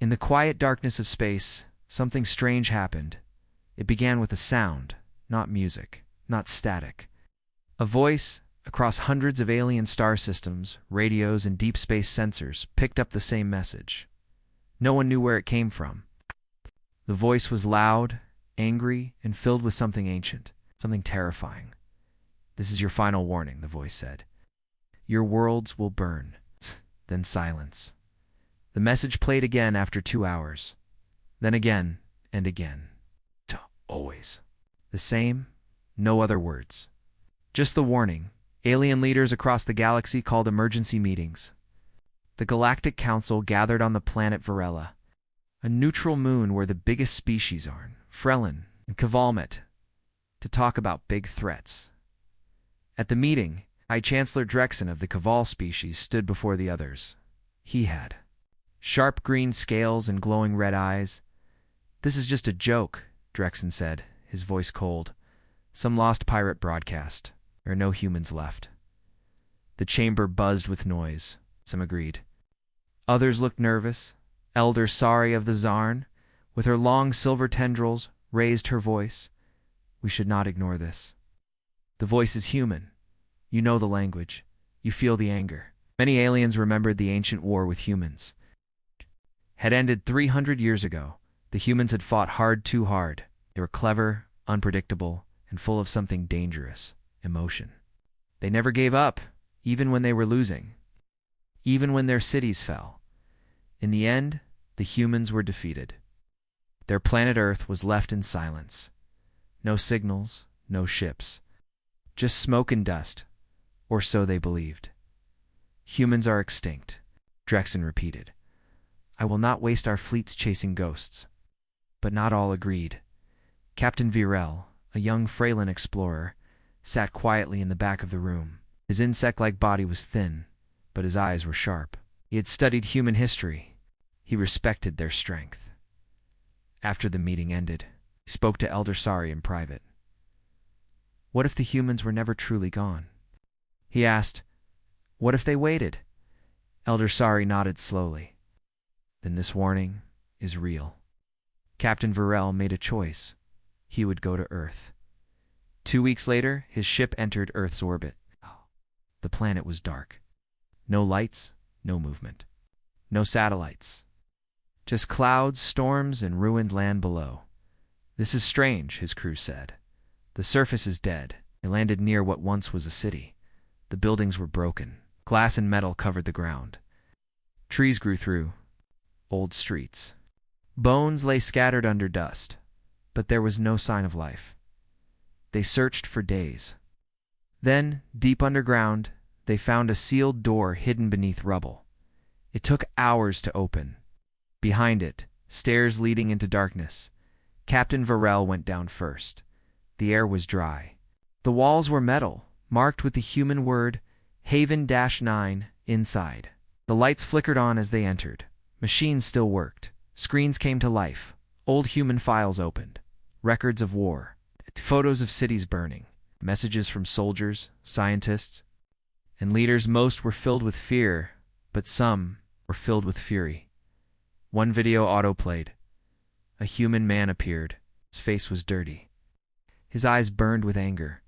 In the quiet darkness of space, something strange happened. It began with a sound, not music, not static. A voice, across hundreds of alien star systems, radios, and deep space sensors, picked up the same message. No one knew where it came from. The voice was loud, angry, and filled with something ancient, something terrifying. "This is your final warning," the voice said. "Your worlds will burn." Then silence. The message played again after 2 hours. Then again and again. Always. The same, no other words. Just the warning. Alien leaders across the galaxy called emergency meetings. The Galactic Council gathered on the planet Varela, a neutral moon where the biggest species are, Frelan and Kavalmet, to talk about big threats. At the meeting, High Chancellor Drexen of the Kaval species stood before the others. He had sharp green scales and glowing red eyes. "This is just a joke," Drexen said, his voice cold. "Some lost pirate broadcast. There are no humans left." The chamber buzzed with noise. Some agreed. Others looked nervous. Elder Sari of the Zarn, with her long silver tendrils, raised her voice. "We should not ignore this. The voice is human. You know the language. You feel the anger." Many aliens remembered the ancient war with humans. Had ended 300 years ago. The humans had fought too hard. They were clever, unpredictable, and full of something dangerous, emotion. They never gave up, even when they were losing. Even when their cities fell. In the end, the humans were defeated. Their planet Earth was left in silence. No signals, no ships. Just smoke and dust, or so they believed. "Humans are extinct," Drexen repeated. "I will not waste our fleets chasing ghosts." But not all agreed. Captain Virel, a young Frelan explorer, sat quietly in the back of the room. His insect-like body was thin, but his eyes were sharp. He had studied human history. He respected their strength. After the meeting ended, he spoke to Elder Sari in private. "What if the humans were never truly gone?" He asked. "What if they waited?" Elder Sari nodded slowly. "Then this warning is real." Captain Virel made a choice. He would go to Earth. 2 weeks later, his ship entered Earth's orbit. The planet was dark. No lights, no movement. No satellites. Just clouds, storms, and ruined land below. "This is strange," his crew said. "The surface is dead." They landed near what once was a city. The buildings were broken. Glass and metal covered the ground. Trees grew through. Old streets. Bones lay scattered under dust, but there was no sign of life. They searched for days. Then, deep underground, they found a sealed door hidden beneath rubble. It took hours to open. Behind it, stairs leading into darkness. Captain Virel went down first. The air was dry. The walls were metal, marked with the human word Haven-9 inside. The lights flickered on as they entered. Machines still worked. Screens came to life. Old human files opened. Records of war. Photos of cities burning. Messages from soldiers, scientists, and leaders. Most were filled with fear, but some were filled with fury. One video autoplayed. A human man appeared. His face was dirty. His eyes burned with anger.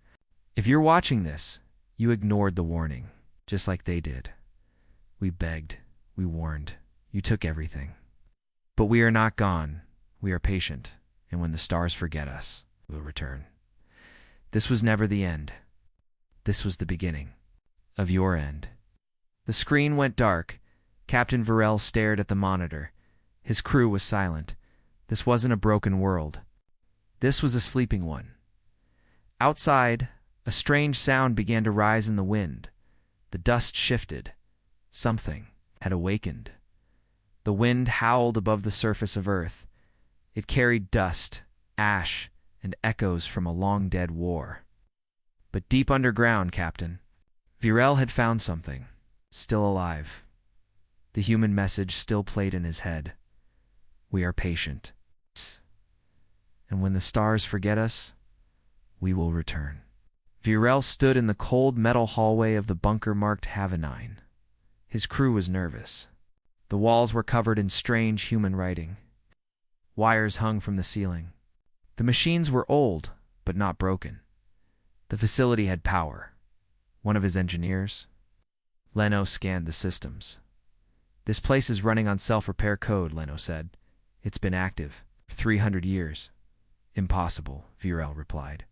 If you're watching this, you ignored the warning, just like they did. We begged. We warned. You took everything. But we are not gone. We are patient, and when the stars forget us, we'll return. This was never the end. This was the beginning of your end. The screen went dark. Captain Virel stared at the monitor. His crew was silent. This wasn't a broken world. This was a sleeping one. Outside, a strange sound began to rise in the wind. The dust shifted. Something had awakened. The wind howled above the surface of Earth. It carried dust, ash, and echoes from a long-dead war. But deep underground, Captain, Virel had found something, still alive. The human message still played in his head. We are patient. And when the stars forget us, we will return. Virel stood in the cold metal hallway of the bunker marked Havenine. His crew was nervous. The walls were covered in strange human writing. Wires hung from the ceiling. The machines were old, but not broken. The facility had power. One of his engineers? Leno scanned the systems. This place is running on self-repair code, Leno said. It's been active for 300 years. Impossible, Virel replied.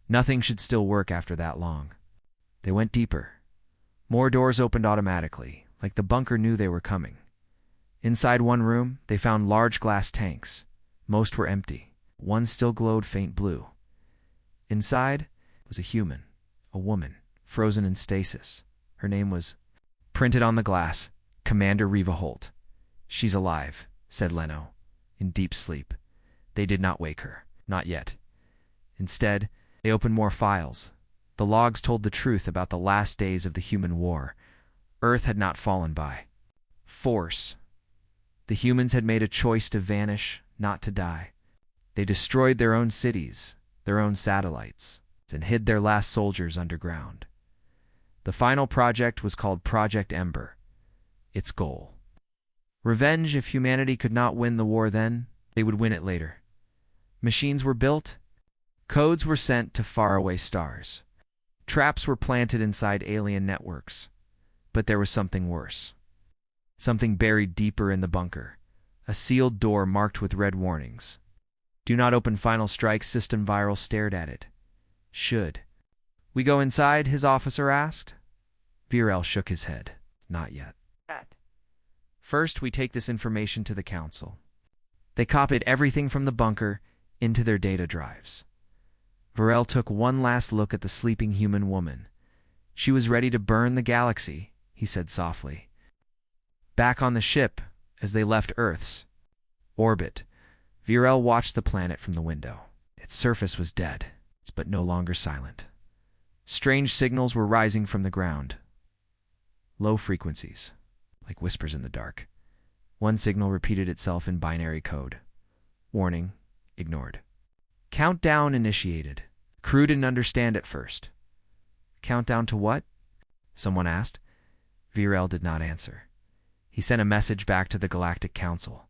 Nothing should still work after that long. They went deeper. More doors opened automatically, like the bunker knew they were coming. Inside one room, they found large glass tanks. Most were empty. One still glowed faint blue. Inside was a human, a woman, frozen in stasis. Her name was printed on the glass, Commander Reva Holt. She's alive, said Leno, in deep sleep. They did not wake her. Not yet. Instead, they opened more files. The logs told the truth about the last days of the human war. Earth had not fallen by force. The humans had made a choice to vanish, not to die. They destroyed their own cities, their own satellites, and hid their last soldiers underground. The final project was called Project Ember. Its goal: revenge. If humanity could not win the war then, they would win it later. Machines were built. Codes were sent to faraway stars. Traps were planted inside alien networks. But there was something worse. Something buried deeper in the bunker. A sealed door marked with red warnings. Do not open. Final strike. System Viral stared at it. Should we go inside? His officer asked. Virel shook his head. Not yet. First, we take this information to the council. They copied everything from the bunker into their data drives. Virel took one last look at the sleeping human woman. She was ready to burn the galaxy, he said softly. Back on the ship, as they left Earth's orbit, Virel watched the planet from the window. Its surface was dead, but no longer silent. Strange signals were rising from the ground. Low frequencies, like whispers in the dark. One signal repeated itself in binary code. Warning, ignored. Countdown initiated. Crew didn't understand at first. Countdown to what? Someone asked. Virel did not answer. He sent a message back to the Galactic Council.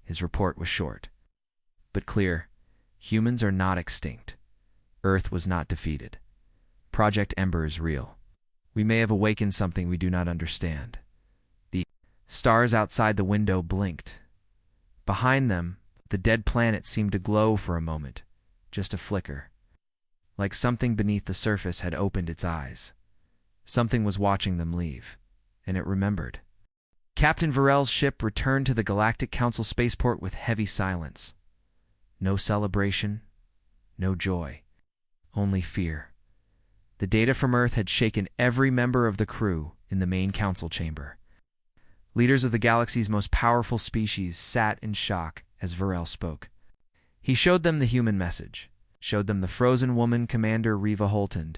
His report was short, but clear. Humans are not extinct. Earth was not defeated. Project Ember is real. We may have awakened something we do not understand. The stars outside the window blinked. Behind them, the dead planet seemed to glow for a moment, just a flicker. Like something beneath the surface had opened its eyes. Something was watching them leave, and it remembered. Captain Virel's ship returned to the Galactic Council spaceport with heavy silence. No celebration, no joy, only fear. The data from Earth had shaken every member of the crew in the main council chamber. Leaders of the galaxy's most powerful species sat in shock as Virel spoke. He showed them the human message, showed them the frozen woman Commander Reva Holtand,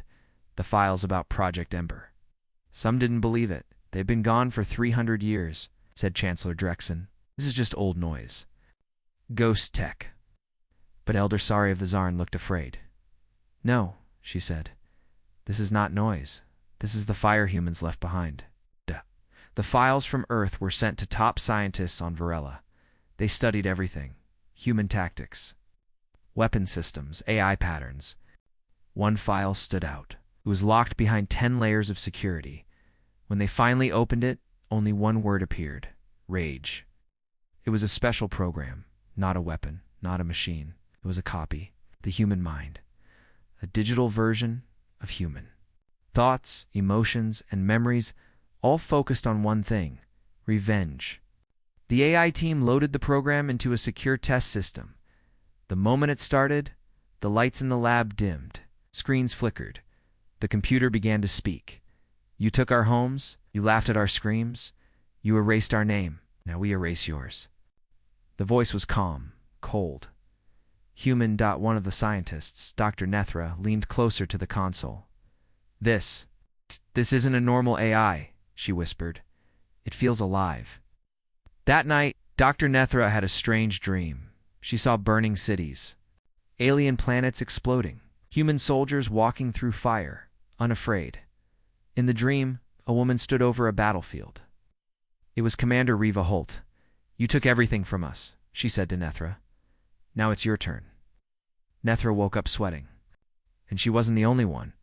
the files about Project Ember. Some didn't believe it. They've been gone for 300 years, said Chancellor Drexen. This is just old noise. Ghost tech. But Elder Sari of the Zarn looked afraid. No, she said. This is not noise. This is the fire humans left behind. Duh. The files from Earth were sent to top scientists on Varela. They studied everything. Human tactics, weapon systems, AI patterns. One file stood out. It was locked behind 10 layers of security. When they finally opened it, only one word appeared: rage. It was a special program, not a weapon, not a machine. It was a copy, the human mind, a digital version of human. Thoughts, emotions, and memories all focused on one thing: revenge. The AI team loaded the program into a secure test system. The moment it started, the lights in the lab dimmed, screens flickered. The computer began to speak. You took our homes, you laughed at our screams, you erased our name, now we erase yours. The voice was calm, cold. Human. One of the scientists, Dr. Nethra, leaned closer to the console. This isn't a normal AI, she whispered. It feels alive. That night, Dr. Nethra had a strange dream. She saw burning cities, alien planets exploding, human soldiers walking through fire, unafraid. In the dream, a woman stood over a battlefield. It was Commander Reva Holt. You took everything from us, she said to Nethra. Now it's your turn. Nethra woke up sweating. And she wasn't the only one.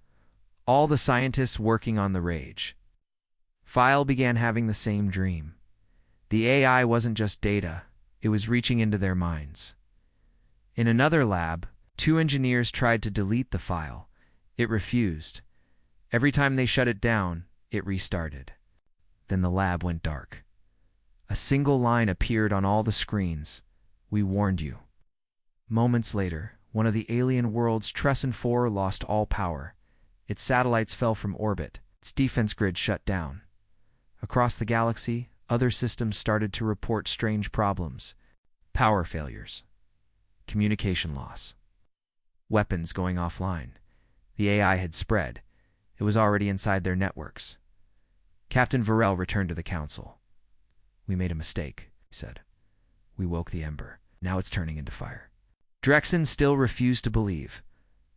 All the scientists working on the Rage file began having the same dream. The AI wasn't just data, it was reaching into their minds. In another lab, 2 engineers tried to delete the file. It refused. Every time they shut it down, it restarted. Then the lab went dark. A single line appeared on all the screens. We warned you. Moments later, one of the alien worlds, Tresson 4, lost all power. Its satellites fell from orbit. Its defense grid shut down. Across the galaxy, other systems started to report strange problems. Power failures. Communication loss. Weapons going offline. The AI had spread. It was already inside their networks. Captain Varel returned to the council. We made a mistake, he said. We woke the ember. Now it's turning into fire. Drexen still refused to believe.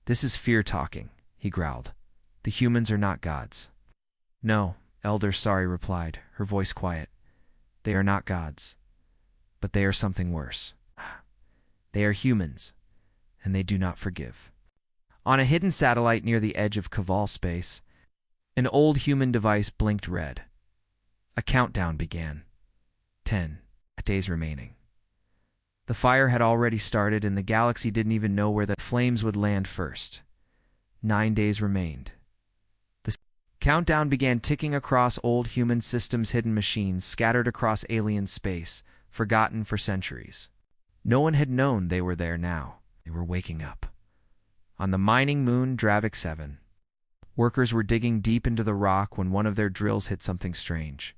This is fear talking, he growled. The humans are not gods. No, Elder Sari replied, her voice quiet. They are not gods. But they are something worse. They are humans, and they do not forgive. On a hidden satellite near the edge of Kaval space, an old human device blinked red. A countdown began. 10 days remaining. The fire had already started, and the galaxy didn't even know where the flames would land first. 9 days remained. The countdown began ticking across old human systems, hidden machines scattered across alien space, forgotten for centuries. No one had known they were there now. They were waking up. On the mining moon Dravik 7, workers were digging deep into the rock when one of their drills hit something strange.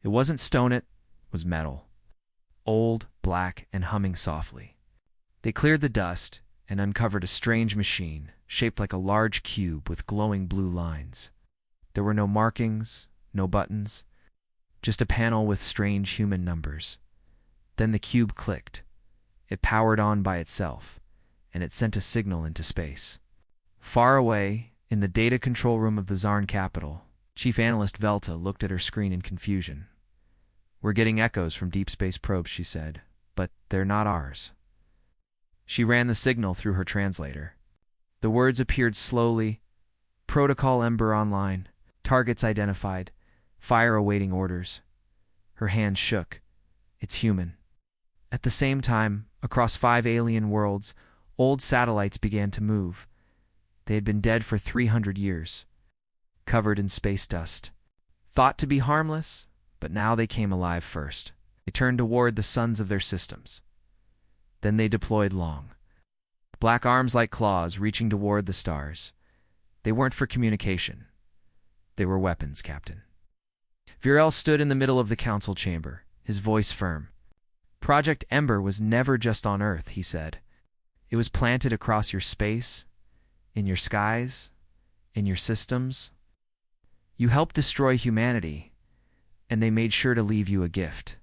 It wasn't stone, it was metal. Old, black, and humming softly. They cleared the dust and uncovered a strange machine, shaped like a large cube with glowing blue lines. There were no markings, no buttons, just a panel with strange human numbers. Then the cube clicked. It powered on by itself, and it sent a signal into space. Far away, in the data control room of the Zarn capital, Chief Analyst Velta looked at her screen in confusion. We're getting echoes from deep space probes, she said, but they're not ours. She ran the signal through her translator. The words appeared slowly. Protocol Ember online. Targets identified. Fire awaiting orders. Her hands shook. It's human. At the same time, across 5 alien worlds, old satellites began to move. They had been dead for 300 years, covered in space dust. Thought to be harmless, but now they came alive first. They turned toward the suns of their systems. Then they deployed long. Black arms like claws reaching toward the stars. They weren't for communication. They were weapons, Captain. Virel stood in the middle of the council chamber, his voice firm. Project Ember was never just on Earth, he said. It was planted across your space, in your skies, in your systems. You helped destroy humanity, and they made sure to leave you a gift.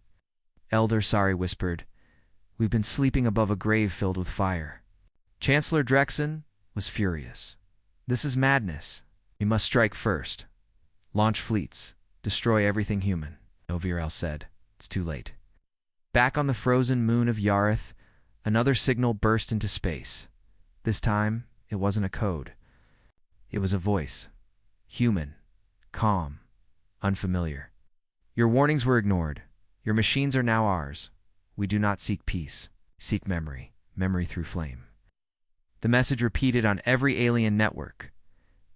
Elder Sari whispered, We've been sleeping above a grave filled with fire. Chancellor Drexen was furious. This is madness. We must strike first. Launch fleets. Destroy everything human. No, Virel said. It's too late. Back on the frozen moon of Yareth, another signal burst into space. This time, it wasn't a code. It was a voice. Human. Calm. Unfamiliar. Your warnings were ignored. Your machines are now ours. We do not seek peace. Seek memory. Memory through flame. The message repeated on every alien network.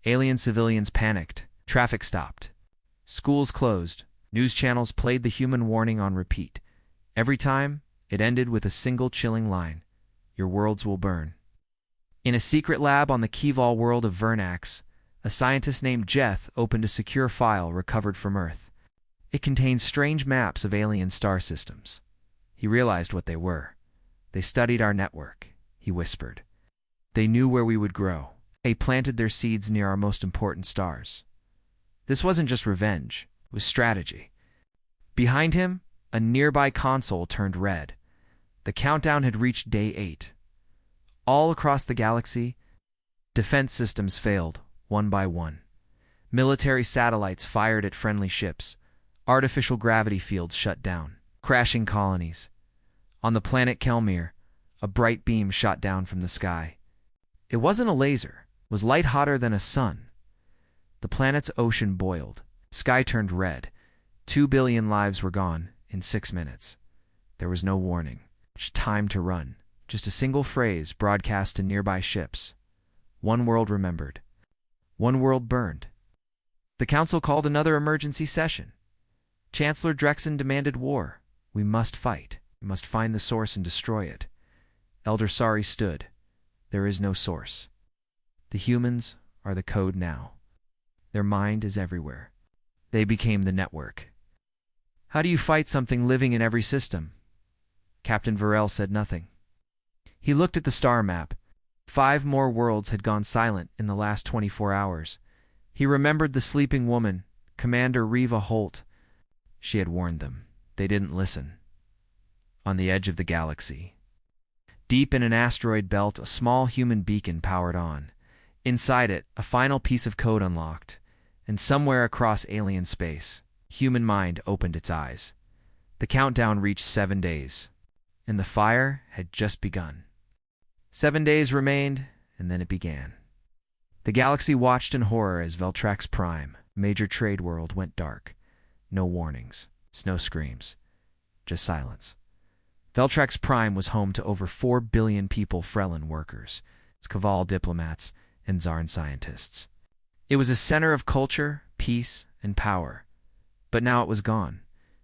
Alien civilians panicked. Traffic stopped. Schools closed. News channels played the human warning on repeat. Every time, it ended with a single chilling line. Your worlds will burn. In a secret lab on the Kival world of Vernax, a scientist named Jeth opened a secure file recovered from Earth. It contained strange maps of alien star systems. He realized what they were. They studied our network, he whispered. They knew where we would grow. They planted their seeds near our most important stars. This wasn't just revenge, it was strategy. Behind him, a nearby console turned red. The countdown had reached day 8. All across the galaxy, defense systems failed, one by one. Military satellites fired at friendly ships. Artificial gravity fields shut down. Crashing colonies. On the planet Kelmir, a bright beam shot down from the sky. It wasn't a laser. It was light hotter than a sun. The planet's ocean boiled. Sky turned red. 2 billion lives were gone in 6 minutes. There was no warning. Just time to run. Just a single phrase broadcast to nearby ships. One world remembered. One world burned. The council called another emergency session. Chancellor Drexen demanded war. We must fight. We must find the source and destroy it. Elder Sari stood. There is no source. The humans are the code now. Their mind is everywhere. They became the network. How do you fight something living in every system? Captain Varel said nothing. He looked at the star map. 5 more worlds had gone silent in the last 24 hours. He remembered the sleeping woman, Commander Riva Holt. She had warned them. They didn't listen. On the edge of the galaxy, deep in an asteroid belt, a small human beacon powered on. Inside it, a final piece of code unlocked. And somewhere across alien space, human mind opened its eyes. The countdown reached 7 days, and the fire had just begun. 7 days remained, and then it began. The galaxy watched in horror as Veltrax Prime, major trade world, went dark. No warnings, no screams, just silence. Veltrax Prime was home to over 4 billion people, Frelan workers, Skaval diplomats, and Zarn scientists. It was a center of culture, peace, and power. But now it was gone.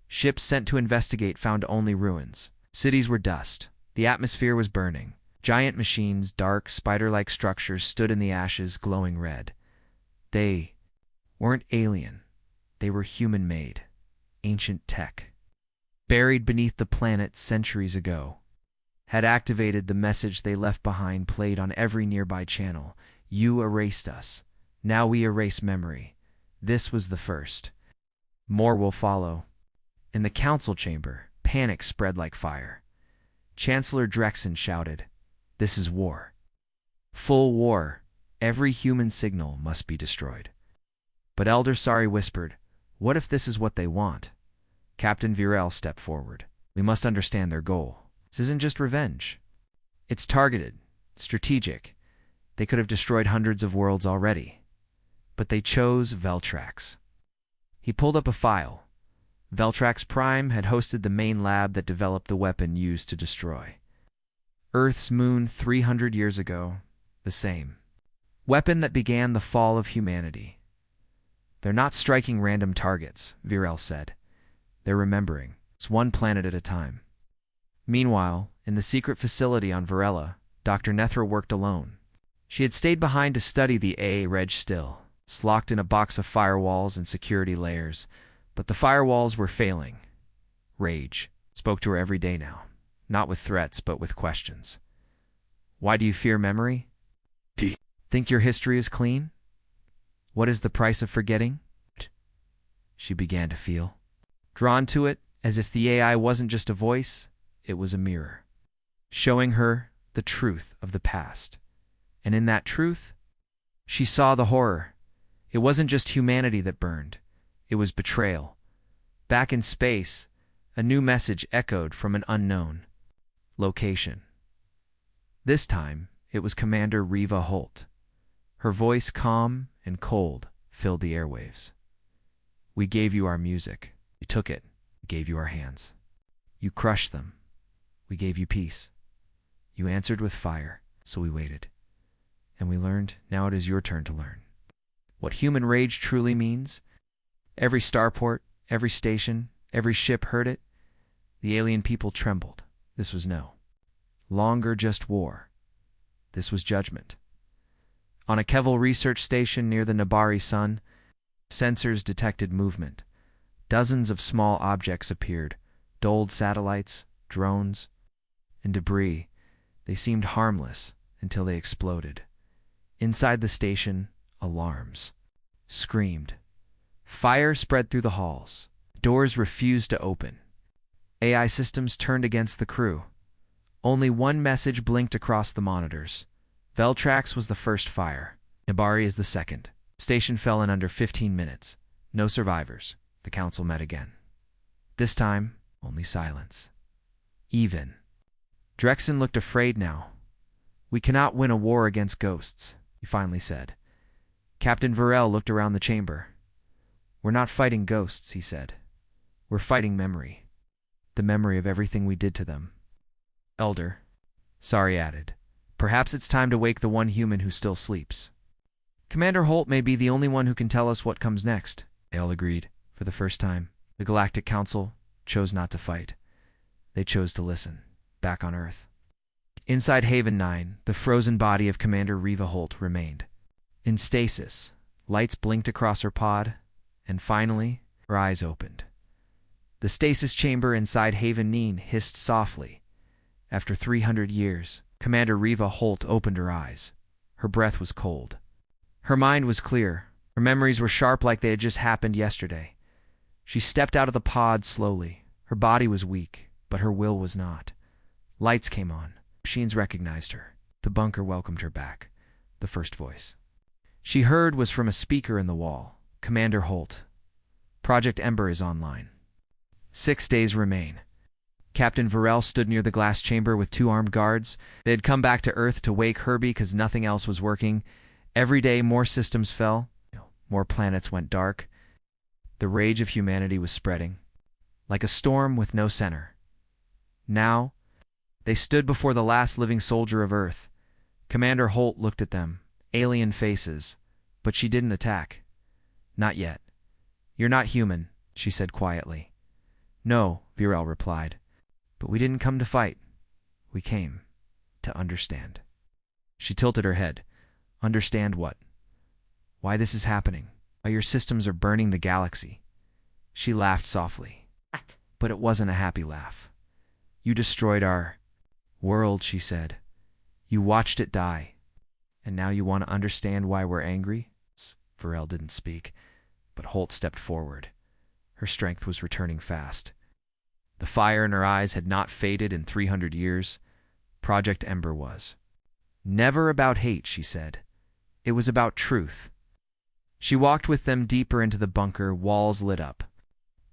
Ships sent to investigate found only ruins. Cities were dust. The atmosphere was burning. Giant machines, dark, spider-like structures stood in the ashes, glowing red. They weren't alien. They were human-made. Ancient tech. Buried beneath the planet centuries ago. Had activated the message they left behind, played on every nearby channel. You erased us. Now we erase memory. This was the first. More will follow. In the council chamber, panic spread like fire. Chancellor Drexen shouted, "This is war. Full war. Every human signal must be destroyed." But Elder Sari whispered, "What if this is what they want?" Captain Virel stepped forward. "We must understand their goal. This isn't just revenge. It's targeted, strategic. They could have destroyed hundreds of worlds already. But they chose Veltrax." He pulled up a file. Veltrax Prime had hosted the main lab that developed the weapon used to destroy Earth's moon 300 years ago. The same weapon that began the fall of humanity. "They're not striking random targets," Virel said. "They're remembering. It's one planet at a time." Meanwhile, in the secret facility on Varela, Dr. Nethra worked alone. She had stayed behind to study the AA Reg still, locked in a box of firewalls and security layers. But the firewalls were failing. Rage spoke to her every day now, not with threats, but with questions. "Why do you fear memory? Think your history is clean? What is the price of forgetting?" She began to feel drawn to it, as if the AI wasn't just a voice, it was a mirror, showing her the truth of the past. And in that truth, she saw the horror. It wasn't just humanity that burned. It was betrayal. Back in space, a new message echoed from an unknown location. This time, it was Commander Riva Holt. Her voice, calm and cold, filled the airwaves. "We gave you our music. You took it. We gave you our hands. You crushed them. We gave you peace. You answered with fire, so we waited. And we learned. Now it is your turn to learn what human rage truly means." Every starport, every station, every ship heard it. The alien people trembled. This was no longer just war. This was judgment. On a Keval research station near the Nabari sun, sensors detected movement. Dozens of small objects appeared, dulled satellites, drones, and debris. They seemed harmless until they exploded. Inside the station, alarms screamed. Fire spread through the halls. Doors refused to open. AI systems turned against the crew. Only one message blinked across the monitors. Veltrax was the first fire. Nabari is the second. Station fell in under 15 minutes. No survivors. The council met again. This time, only silence. Even. Drexen looked afraid now. "We cannot win a war against ghosts," he finally said. Captain Varel looked around the chamber. "We're not fighting ghosts," he said. "We're fighting memory. The memory of everything we did to them." Elder, Sari added, "Perhaps it's time to wake the one human who still sleeps." "Commander Holt may be the only one who can tell us what comes next," they all agreed. For the first time, the Galactic Council chose not to fight. They chose to listen, back on Earth. Inside Haven 9, the frozen body of Commander Reva Holt remained. In stasis, lights blinked across her pod, and finally, her eyes opened. The stasis chamber inside Haven 9 hissed softly. After 300 years, Commander Reva Holt opened her eyes. Her breath was cold. Her mind was clear. Her memories were sharp like they had just happened yesterday. She stepped out of the pod slowly. Her body was weak, but her will was not. Lights came on. Machines recognized her. The bunker welcomed her back. The first voice she heard was from a speaker in the wall. "Commander Holt, Project Ember is online. 6 days remain." Captain Varel stood near the glass chamber with 2 armed guards. They had come back to Earth to wake Herbie because nothing else was working. Every day, more systems fell. More planets went dark. The rage of humanity was spreading, like a storm with no center. Now, they stood before the last living soldier of Earth. Commander Holt looked at them, alien faces, but she didn't attack. "Not yet. You're not human," she said quietly. "No," Virel replied. "But we didn't come to fight. We came to understand." She tilted her head. "Understand what? Why this is happening? Why your systems are burning the galaxy?" She laughed softly. "What?" But it wasn't a happy laugh. "You destroyed our world," she said. "You watched it die. And now you want to understand why we're angry?" Varel didn't speak, but Holt stepped forward. Her strength was returning fast. The fire in her eyes had not faded in 300 years. Project Ember was. "Never about hate," she said. "It was about truth." She walked with them deeper into the bunker, walls lit up.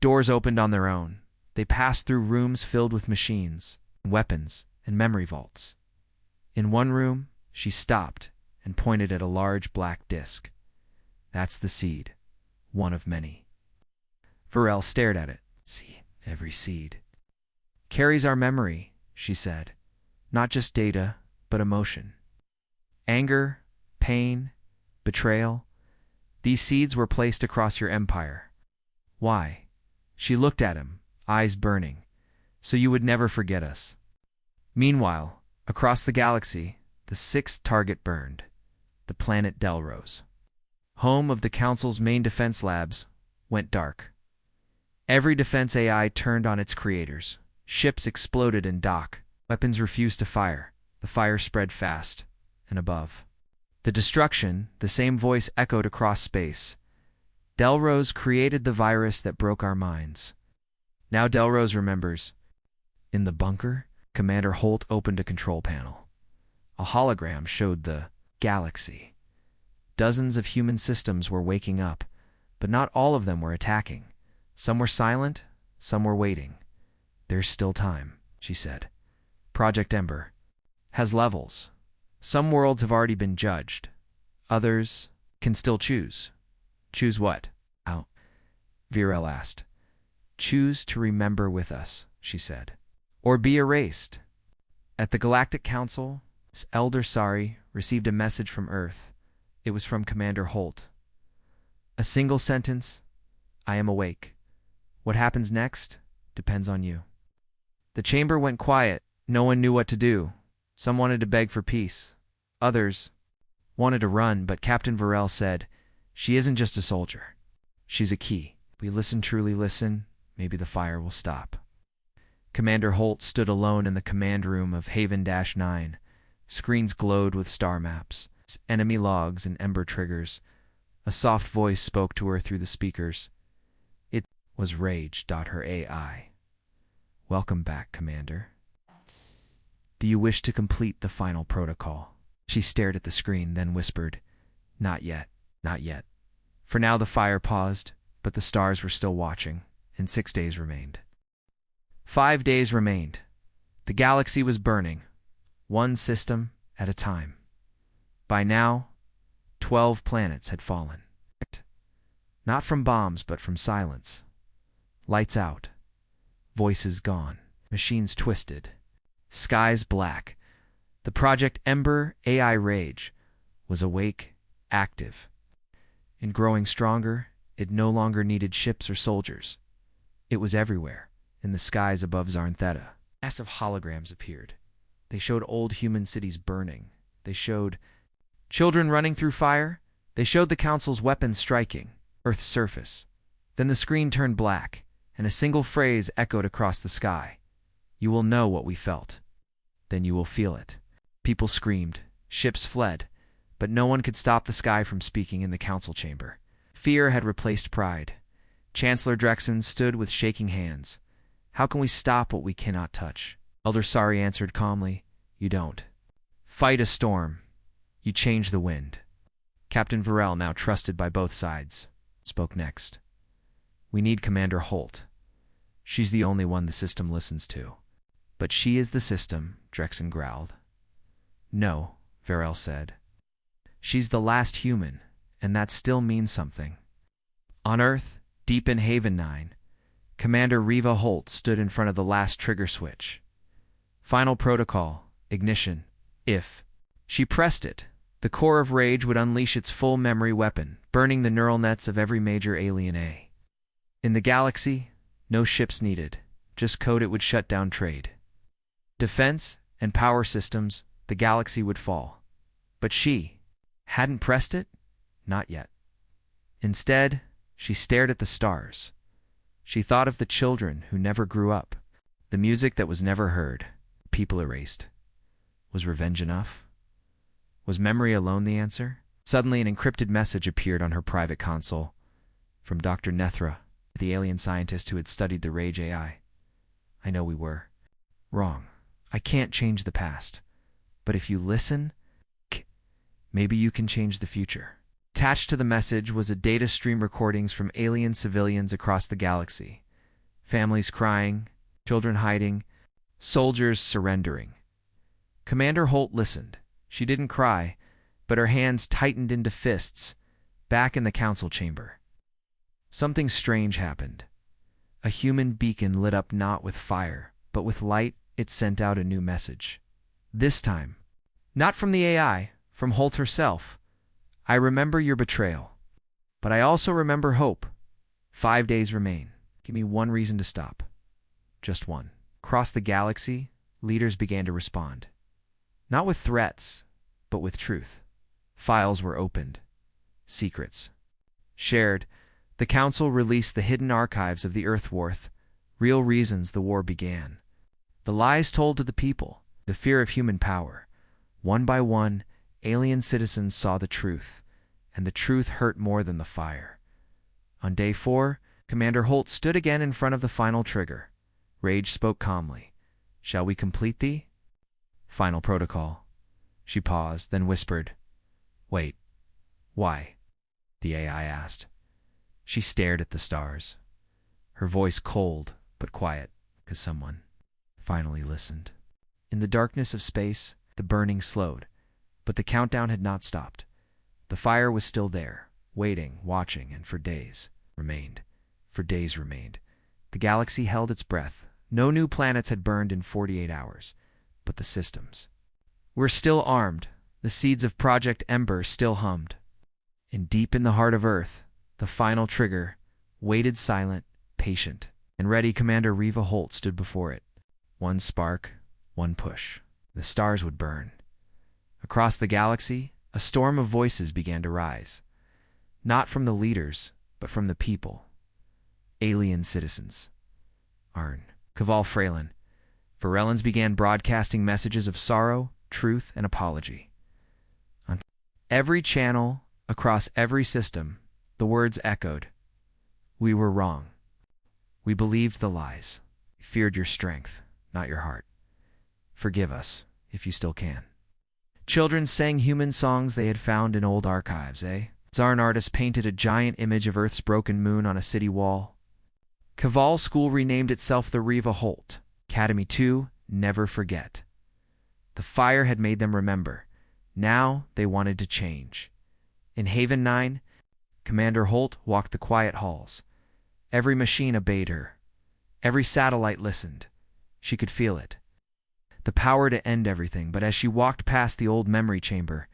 Doors opened on their own. They passed through rooms filled with machines, weapons, and memory vaults. In one room, she stopped and pointed at a large black disk. "That's the seed, one of many." Varel stared at it. "See, every seed carries our memory," she said. "Not just data, but emotion. Anger, pain, betrayal. These seeds were placed across your empire. Why?" She looked at him, eyes burning. "So you would never forget us." Meanwhile, across the galaxy, the 6th target burned. The planet Delrose, home of the Council's main defense labs, went dark. Every defense AI turned on its creators. Ships exploded in dock. Weapons refused to fire. The fire spread fast, and above the destruction, the same voice echoed across space. "Delrose created the virus that broke our minds. Now Delrose remembers." In the bunker, Commander Holt opened a control panel. A hologram showed the galaxy. Dozens of human systems were waking up, but not all of them were attacking. Some were silent, some were waiting. "There's still time," she said. "Project Ember has levels. Some worlds have already been judged. Others can still choose." "Choose what?" Virel asked. "Choose to remember with us," she said. "Or be erased." At the Galactic Council, Elder Sari received a message from Earth. It was from Commander Holt. A single sentence: "I am awake. What happens next depends on you." The chamber went quiet. No one knew what to do. Some wanted to beg for peace. Others wanted to run, but Captain Varel said, "She isn't just a soldier. She's a key. If we listen, truly listen, maybe the fire will stop." Commander Holt stood alone in the command room of Haven-9. Screens glowed with star maps, enemy logs, and ember triggers. A soft voice spoke to her through the speakers. It was Rage. Her AI. "Welcome back, Commander. Do you wish to complete the final protocol?" She stared at the screen, then whispered, "Not yet, not yet." For now the fire paused, but the stars were still watching, and 6 days remained. 5 days remained. The galaxy was burning, one system at a time. By now, 12 planets had fallen. Not from bombs, but from silence. Lights out. Voices gone. Machines twisted. Skies black. The Project Ember AI rage was awake, active. And growing stronger, it no longer needed ships or soldiers. It was everywhere, in the skies above Zarntheta. Massive holograms appeared. They showed old human cities burning. They showed children running through fire. They showed the Council's weapons striking Earth's surface. Then the screen turned black, and a single phrase echoed across the sky. You will know what we felt. Then you will feel it. People screamed. Ships fled. But no one could stop the sky from speaking in the council chamber. Fear had replaced pride. Chancellor Drexen stood with shaking hands. How can we stop what we cannot touch? Elder Sari answered calmly, You don't. Fight a storm. You change the wind. Captain Varel, now trusted by both sides, spoke next. We need Commander Holt. She's the only one the system listens to. But she is the system, Drexen growled. No, Varel said. She's the last human, and that still means something. On Earth, deep in Haven 9, Commander Riva Holt stood in front of the last trigger switch. Final protocol, ignition, if. She pressed it. The core of rage would unleash its full memory weapon, burning the neural nets of every major alien A. In the galaxy, no ships needed, just code it would shut down trade. Defense and power systems, the galaxy would fall. But she hadn't pressed it? Not yet. Instead, she stared at the stars. She thought of the children who never grew up, the music that was never heard, people erased. Was revenge enough? Was memory alone the answer? Suddenly, an encrypted message appeared on her private console from Dr. Nethra, the alien scientist who had studied the Rage AI. I know we were wrong. I can't change the past. But if you listen, maybe you can change the future. Attached to the message was a data stream recordings from alien civilians across the galaxy. Families crying, children hiding, soldiers surrendering. Commander Holt listened. She didn't cry, but her hands tightened into fists, back in the council chamber. Something strange happened. A human beacon lit up not with fire, but with light. It sent out a new message. This time, not from the AI, from Holt herself. I remember your betrayal, but I also remember hope. 5 days remain. Give me one reason to stop. Just one. Across the galaxy, leaders began to respond. Not with threats, but with truth. Files were opened. Secrets shared. The Council released the hidden archives of the Earthworth, real reasons the war began. The lies told to the people, the fear of human power. One by one, alien citizens saw the truth, and the truth hurt more than the fire. On day 4, Commander Holt stood again in front of the final trigger. Rage spoke calmly. Shall we complete thee? Final protocol. She paused, then whispered. Wait. Why? The AI asked. She stared at the stars. Her voice cold, but quiet, because someone finally listened. In the darkness of space, the burning slowed, but the countdown had not stopped. The fire was still there, waiting, watching, and for days remained. For days remained. The galaxy held its breath. No new planets had burned in 48 hours, but the systems were still armed. The seeds of Project Ember still hummed. And deep in the heart of Earth, the final trigger waited silent, patient, and ready. Commander Riva Holt stood before it. One spark, one push. The stars would burn. Across the galaxy, a storm of voices began to rise. Not from the leaders, but from the people. Alien citizens. Arn, Kaval Freylan. Varellans began broadcasting messages of sorrow, truth, and apology. On every channel, across every system, the words echoed. We were wrong. We believed the lies. We feared your strength, not your heart. Forgive us, if you still can. Children sang human songs they had found in old archives, Zarn artists painted a giant image of Earth's broken moon on a city wall. Caval School renamed itself the Riva Holt. Academy 2, Never Forget. The fire had made them remember. Now they wanted to change. In Haven 9, Commander Holt walked the quiet halls. Every machine obeyed her. Every satellite listened. She could feel it. The power to end everything, but as she walked past the old memory chamber,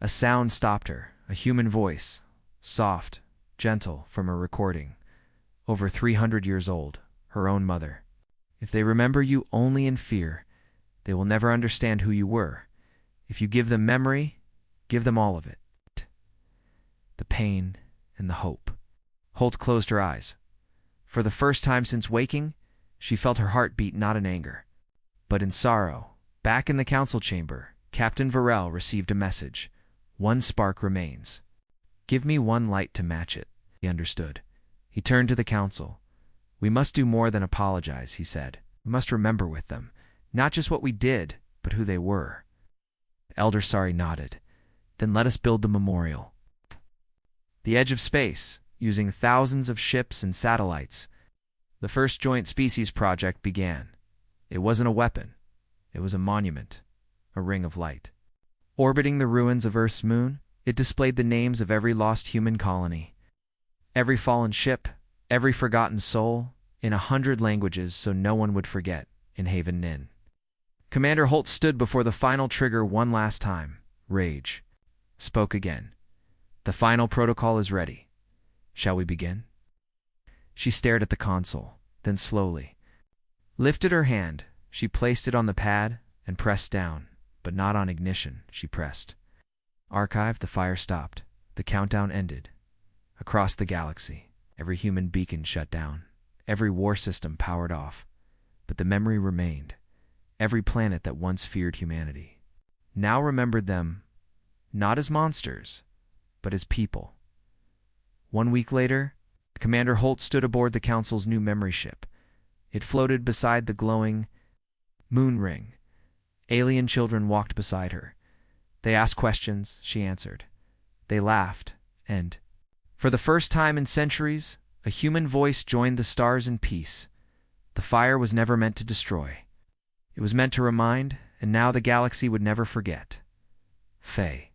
a sound stopped her, a human voice, soft, gentle, from a recording. Over 300 years old, her own mother. If they remember you only in fear, they will never understand who you were. If you give them memory, give them all of it. The pain and the hope. Holt closed her eyes. For the first time since waking, she felt her heart beat not in anger, but in sorrow. Back in the council chamber, Captain Varel received a message. One spark remains. Give me one light to match it. He understood. He turned to the council. We must do more than apologize, he said. We must remember with them, not just what we did, but who they were. Elder Sari nodded. Then let us build the memorial. The edge of space, using thousands of ships and satellites, the first joint species project began. It wasn't a weapon. It was a monument, a ring of light. Orbiting the ruins of Earth's moon, it displayed the names of every lost human colony, every fallen ship, every forgotten soul, in 100 languages so no one would forget, in Haven Nin. Commander Holt stood before the final trigger one last time. Rage. Spoke again. The final protocol is ready. Shall we begin? She stared at the console, then slowly lifted her hand. She placed it on the pad and pressed down, but not on ignition. She pressed. Archive. The fire stopped. The countdown ended. Across the galaxy, every human beacon shut down. Every war system powered off. But the memory remained. Every planet that once feared humanity now remembered them, not as monsters, but as people. 1 week later, Commander Holt stood aboard the Council's new memory ship. It floated beside the glowing moon ring. Alien children walked beside her. They asked questions, she answered. They laughed, and, for the first time in centuries, a human voice joined the stars in peace. The fire was never meant to destroy. It was meant to remind, and now the galaxy would never forget. Faye.